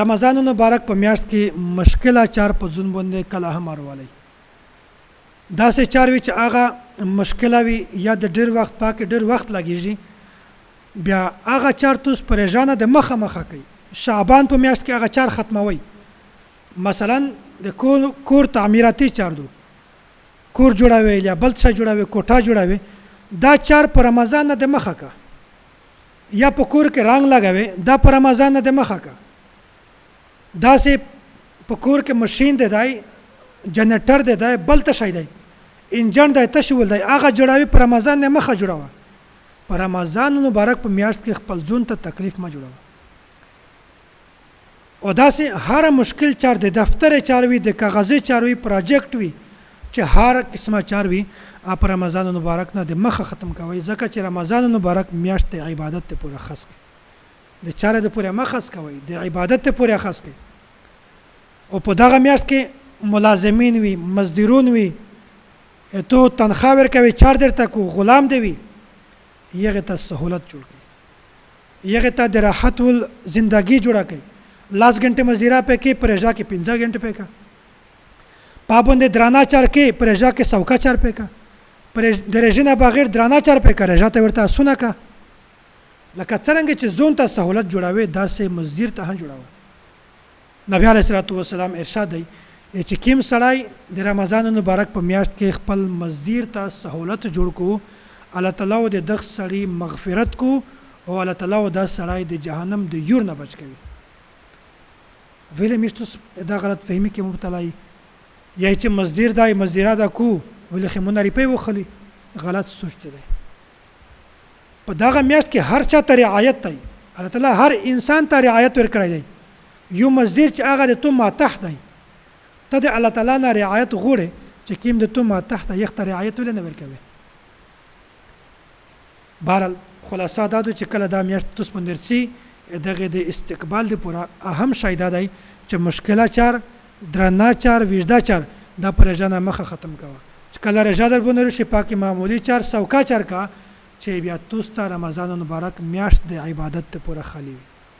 رمضان مبارک په میاشت کې مشکله چار په ځون باندې کله هم اړولای دا سه چار وی چې هغه مشکله وی یا د ډیر وخت پاک ډیر وخت لګیږي بیا هغه چار توس پریشانه د مخه مخه کوي شعبان په میاشت کې هغه چار ختموي مثلا د کور تعمیراتی چار دو کور جوړاوي یا بل څه جوړاوي کوټه جوړاوي دا چار په رمضان نه د مخه کا یا په کور کې رنگ لګاوي دا په رمضان نه د مخه کا دا سه په کور کې ماشين دی جنریټر دی بل څه شي دی انجن دی تشول دی هغه جوړاوي په رمضان نه مخه جوړاوه په رمضان مبارک په میاشت کې خپل ځون ته تکلیف ما جوړاوه او دا سه هر مشکل چار د دفتر چاروي د کاغذي چاروي پروجیکټ وي چې هر قسمه چاروي په رمضان مبارک نه د مخه ختم کوي ځکه چې رمضان مبارک میاشت د عبادت ته پوره خاص کوي د چاره د پوره مخص کوي د عبادت ته پوره خاص کوي او په دغه میاشت کې ملازمین وي مزدورون وي ته تنخواه ورکوي چار درته کو غلام دی وي یغه ته سہولت جوړ کړي یغه ته د راحت ول زندگی جوړه کړي لاس غنټه مزدورا په کې پرېژا کې 15 غنټه په کا پابند درانا چار کې پرېژا کې سوکا چار په کا پر درجنه بغیر درانا چار په کا رجا ته ورته سونه کا لکه څنګه چې زون ته سہولت جوړاوي دا سه مزدور ته جوړاوي نبی علیہ الصلوۃ والسلام ارشاد دی چې کیم سړی د رمضان مبارک په میاشت کې خپل مزدور ته سہولت جوړ کو الله تعالی د دغ سړی مغفرت کو او الله تعالی د سړی د جهنم د یور نه بچ کوي ویله میشتوس دا غلط فهمي کې مبتلا یا چې مزدور دای مزدورا دا کو ولې خمونه ریپې وخلی غلط سوچته دی په دغه میاشت کې هر چا ته رعایت دی الله تعالی هر انسان ته رعایت ورکړی دی یو مزدور چې هغه د تو ما تحت دی ته د الله تعالی نه رعایت غوړي چې کیم د تو ما تحت یخت رعایت ولې نه ورکوي بهرحال خلاصه دا چې کله دا میاشت تاسو پندرسي دغه د استقبال د پورا اهم شای دا دی چې مشکله چار درنا چار وجدا چار دا پرېژنه مخه ختم کوا چې کله رجا در بونه شي پاکي معمولی چار سوکا چار کا چې بیا تاسو ته رمضان مبارک میاشت د عبادت ته پورا خالی وي